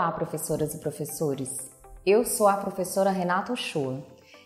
Olá, professoras e professores! Eu sou a professora Renata Uchoa.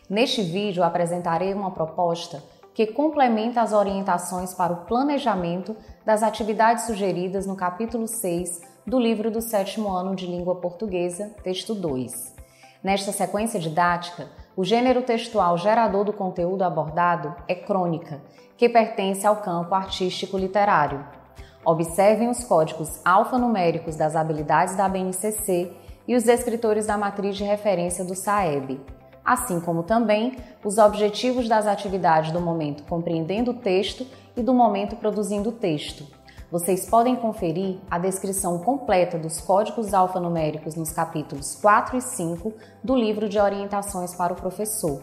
Neste vídeo apresentarei uma proposta que complementa as orientações para o planejamento das atividades sugeridas no capítulo 6 do livro do 7º ano de Língua Portuguesa, texto 2. Nesta sequência didática, o gênero textual gerador do conteúdo abordado é crônica, que pertence ao campo artístico-literário. Observem os códigos alfanuméricos das habilidades da BNCC e os descritores da matriz de referência do SAEB, assim como também os objetivos das atividades do momento compreendendo o texto e do momento produzindo o texto. Vocês podem conferir a descrição completa dos códigos alfanuméricos nos capítulos 4 e 5 do livro de orientações para o professor.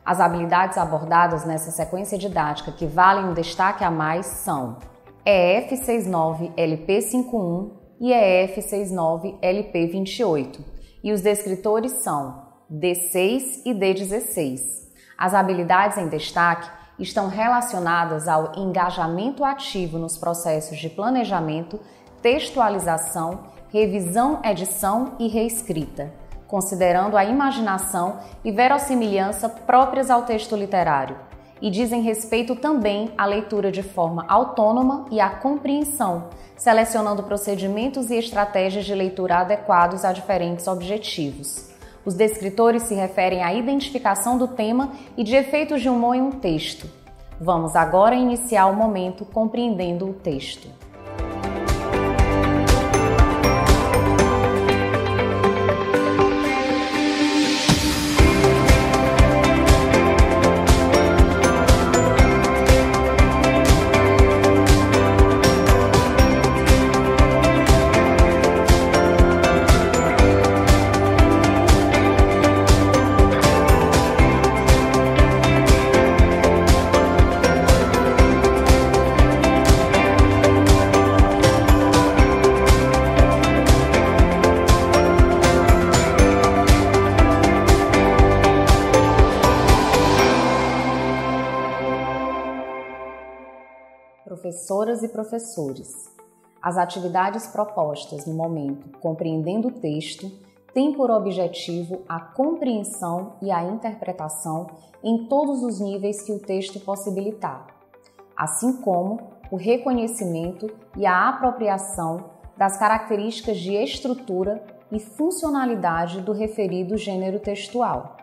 As habilidades abordadas nessa sequência didática que valem um destaque a mais são EF 69 LP 51 e EF 69 LP 28, e os descritores são D6 e D16. As habilidades em destaque estão relacionadas ao engajamento ativo nos processos de planejamento, textualização, revisão, edição e reescrita, considerando a imaginação e verossimilhança próprias ao texto literário, e dizem respeito também à leitura de forma autônoma e à compreensão, selecionando procedimentos e estratégias de leitura adequados a diferentes objetivos. Os descritores se referem à identificação do tema e de efeitos de humor em um texto. Vamos agora iniciar o momento compreendendo o texto. Professoras e professores, as atividades propostas no momento compreendendo o texto têm por objetivo a compreensão e a interpretação em todos os níveis que o texto possibilitar, assim como o reconhecimento e a apropriação das características de estrutura e funcionalidade do referido gênero textual.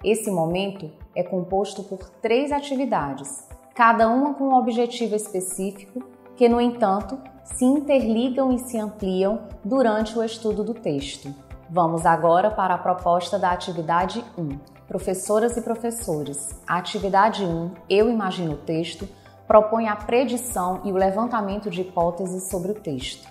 Esse momento é composto por 3 atividades, cada uma com um objetivo específico, que, no entanto, se interligam e se ampliam durante o estudo do texto. Vamos agora para a proposta da atividade 1. Professoras e professores, a atividade 1, Eu Imagino o Texto, propõe a predição e o levantamento de hipóteses sobre o texto.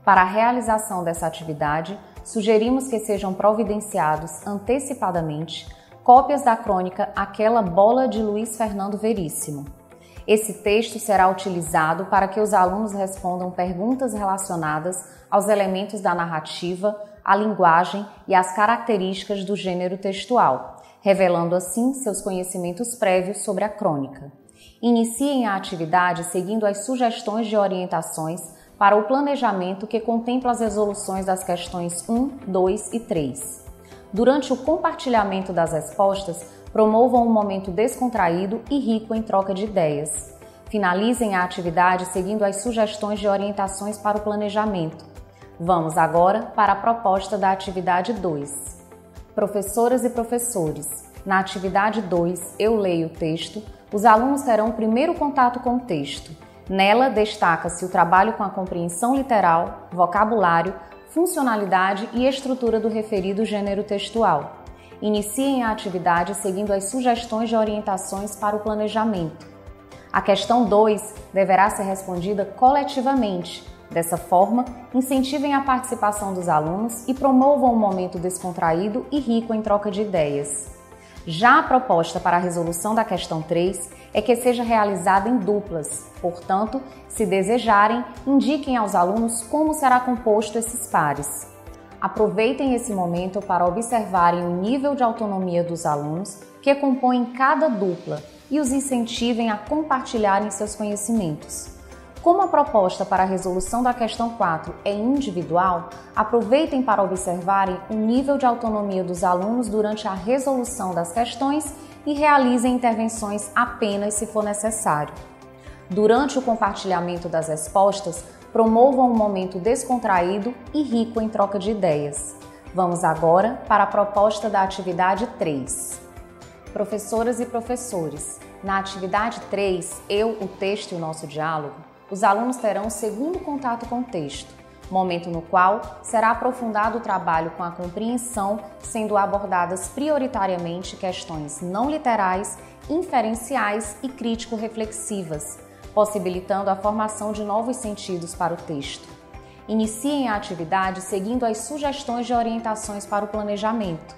Para a realização dessa atividade, sugerimos que sejam providenciados antecipadamente cópias da crônica Aquela Bola de Luiz Fernando Veríssimo. Esse texto será utilizado para que os alunos respondam perguntas relacionadas aos elementos da narrativa, à linguagem e às características do gênero textual, revelando assim seus conhecimentos prévios sobre a crônica. Iniciem a atividade seguindo as sugestões de orientações para o planejamento que contempla as resoluções das questões 1, 2 e 3. Durante o compartilhamento das respostas, promovam um momento descontraído e rico em troca de ideias. Finalizem a atividade seguindo as sugestões de orientações para o planejamento. Vamos agora para a proposta da atividade 2. Professoras e professores, na atividade 2, Eu Leio o Texto, os alunos terão o primeiro contato com o texto. Nela, destaca-se o trabalho com a compreensão literal, vocabulário, funcionalidade e estrutura do referido gênero textual. Iniciem a atividade seguindo as sugestões de orientações para o planejamento. A questão 2 deverá ser respondida coletivamente. Dessa forma, incentivem a participação dos alunos e promovam um momento descontraído e rico em troca de ideias. Já a proposta para a resolução da questão 3 é que seja realizada em duplas, portanto, se desejarem, indiquem aos alunos como será composto esses pares. Aproveitem esse momento para observarem o nível de autonomia dos alunos que compõem cada dupla e os incentivem a compartilharem seus conhecimentos. Como a proposta para a resolução da questão 4 é individual, aproveitem para observarem o nível de autonomia dos alunos durante a resolução das questões e realizem intervenções apenas se for necessário. Durante o compartilhamento das respostas, promovam um momento descontraído e rico em troca de ideias. Vamos agora para a proposta da atividade 3. Professoras e professores, na atividade 3, o texto e o nosso diálogo, os alunos terão o segundo contato com o texto, momento no qual será aprofundado o trabalho com a compreensão, sendo abordadas prioritariamente questões não literais, inferenciais e crítico-reflexivas, possibilitando a formação de novos sentidos para o texto. Iniciem a atividade seguindo as sugestões de orientações para o planejamento.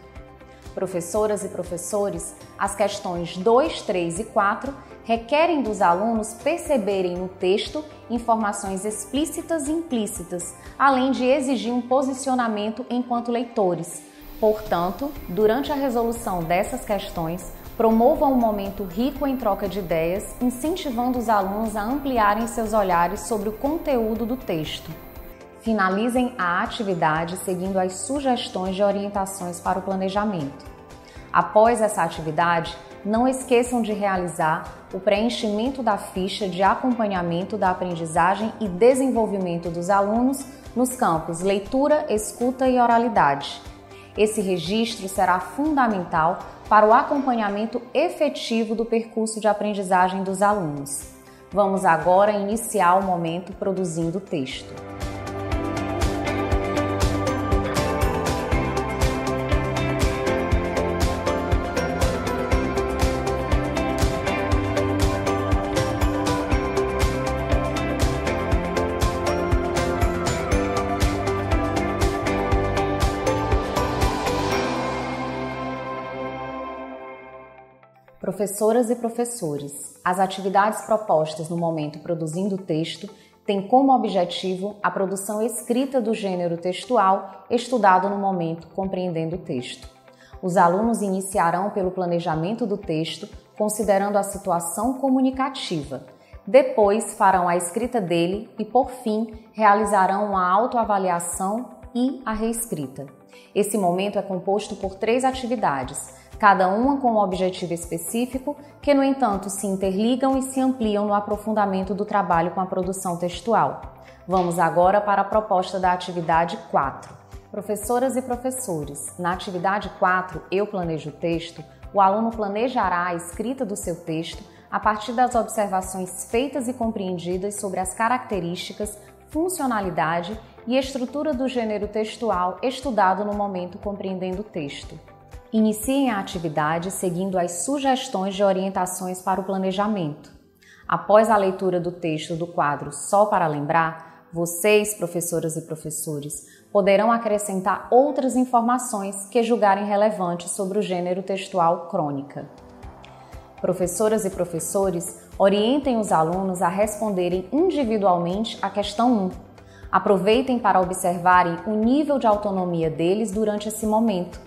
Professoras e professores, as questões 2, 3 e 4 requerem dos alunos perceberem no texto informações explícitas e implícitas, além de exigir um posicionamento enquanto leitores. Portanto, durante a resolução dessas questões, promovam um momento rico em troca de ideias, incentivando os alunos a ampliarem seus olhares sobre o conteúdo do texto. Finalizem a atividade seguindo as sugestões de orientações para o planejamento. Após essa atividade, não esqueçam de realizar o preenchimento da ficha de acompanhamento da aprendizagem e desenvolvimento dos alunos nos campos leitura, escuta e oralidade. Esse registro será fundamental para o acompanhamento efetivo do percurso de aprendizagem dos alunos. Vamos agora iniciar o momento produzindo o texto. Professoras e professores, as atividades propostas no momento produzindo o texto têm como objetivo a produção escrita do gênero textual estudado no momento compreendendo o texto. Os alunos iniciarão pelo planejamento do texto, considerando a situação comunicativa. Depois farão a escrita dele e, por fim, realizarão uma autoavaliação e a reescrita. Esse momento é composto por 3 atividades, cada uma com um objetivo específico, que, no entanto, se interligam e se ampliam no aprofundamento do trabalho com a produção textual. Vamos agora para a proposta da atividade 4. Professoras e professores, na atividade 4, Eu Planejo o Texto, o aluno planejará a escrita do seu texto a partir das observações feitas e compreendidas sobre as características, funcionalidade e estrutura do gênero textual estudado no momento compreendendo o texto. Iniciem a atividade seguindo as sugestões de orientações para o planejamento. Após a leitura do texto do quadro Só para Lembrar, vocês, professoras e professores, poderão acrescentar outras informações que julgarem relevantes sobre o gênero textual crônica. Professoras e professores, orientem os alunos a responderem individualmente a questão 1. Aproveitem para observarem o nível de autonomia deles durante esse momento.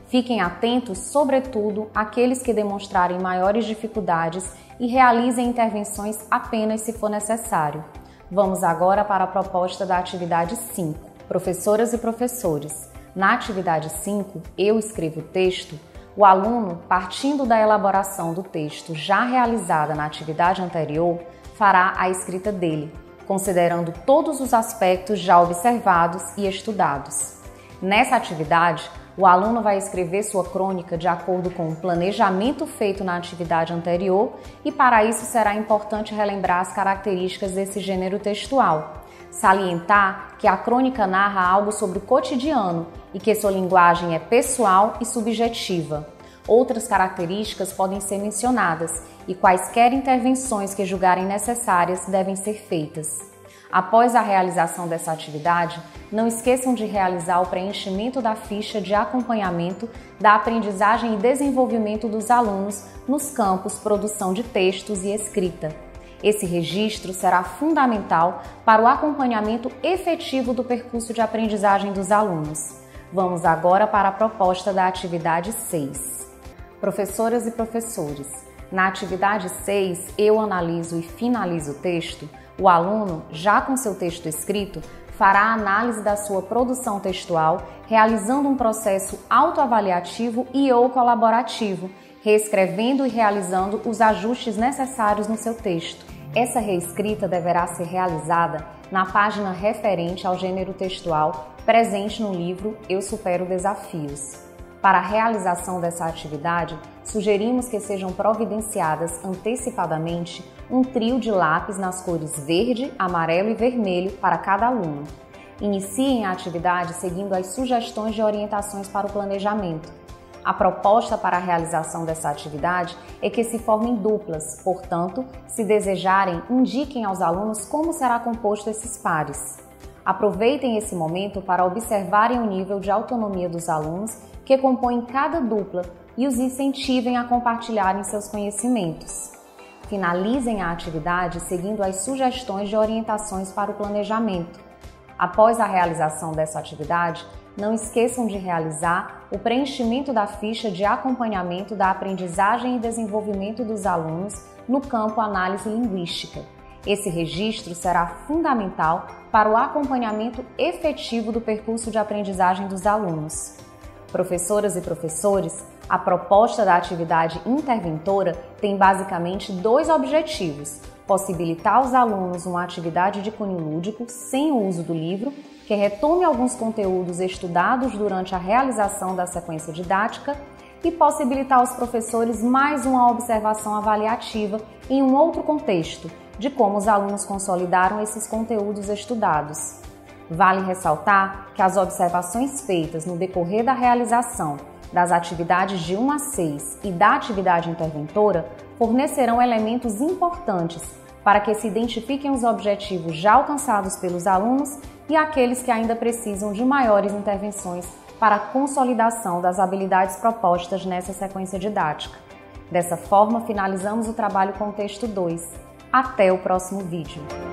Fiquem atentos, sobretudo, àqueles que demonstrarem maiores dificuldades e realizem intervenções apenas se for necessário. Vamos agora para a proposta da atividade 5. Professoras e professores, na atividade 5, Eu Escrevo o Texto, o aluno, partindo da elaboração do texto já realizada na atividade anterior, fará a escrita dele, considerando todos os aspectos já observados e estudados. Nessa atividade, o aluno vai escrever sua crônica de acordo com o planejamento feito na atividade anterior e, para isso, será importante relembrar as características desse gênero textual. Salientar que a crônica narra algo sobre o cotidiano e que sua linguagem é pessoal e subjetiva. Outras características podem ser mencionadas e quaisquer intervenções que julgarem necessárias devem ser feitas. Após a realização dessa atividade, não esqueçam de realizar o preenchimento da ficha de acompanhamento da aprendizagem e desenvolvimento dos alunos nos campos produção de textos e escrita. Esse registro será fundamental para o acompanhamento efetivo do percurso de aprendizagem dos alunos. Vamos agora para a proposta da atividade 6. Professoras e professores, Na atividade 6, eu analiso e finalizo o texto, o aluno, já com seu texto escrito, fará a análise da sua produção textual, realizando um processo autoavaliativo e ou colaborativo, reescrevendo e realizando os ajustes necessários no seu texto. Essa reescrita deverá ser realizada na página referente ao gênero textual presente no livro Eu Supero Desafios. Para a realização dessa atividade, sugerimos que sejam providenciadas antecipadamente um trio de lápis nas cores verde, amarelo e vermelho para cada aluno. Iniciem a atividade seguindo as sugestões de orientações para o planejamento. A proposta para a realização dessa atividade é que se formem duplas, portanto, se desejarem, indiquem aos alunos como será composto esses pares. Aproveitem esse momento para observarem o nível de autonomia dos alunos que compõem cada dupla e os incentivem a compartilharem seus conhecimentos. Finalizem a atividade seguindo as sugestões de orientações para o planejamento. Após a realização dessa atividade, não esqueçam de realizar o preenchimento da ficha de acompanhamento da aprendizagem e desenvolvimento dos alunos no campo Análise Linguística. Esse registro será fundamental para o acompanhamento efetivo do percurso de aprendizagem dos alunos. Professoras e professores, a proposta da atividade interventora tem basicamente dois objetivos: possibilitar aos alunos uma atividade de cunho lúdico sem o uso do livro, que retome alguns conteúdos estudados durante a realização da sequência didática, e possibilitar aos professores mais uma observação avaliativa em um outro contexto, de como os alunos consolidaram esses conteúdos estudados. Vale ressaltar que as observações feitas no decorrer da realização das atividades de 1 a 6 e da atividade interventora fornecerão elementos importantes para que se identifiquem os objetivos já alcançados pelos alunos e aqueles que ainda precisam de maiores intervenções para a consolidação das habilidades propostas nessa sequência didática. Dessa forma, finalizamos o trabalho com o texto 2. Até o próximo vídeo!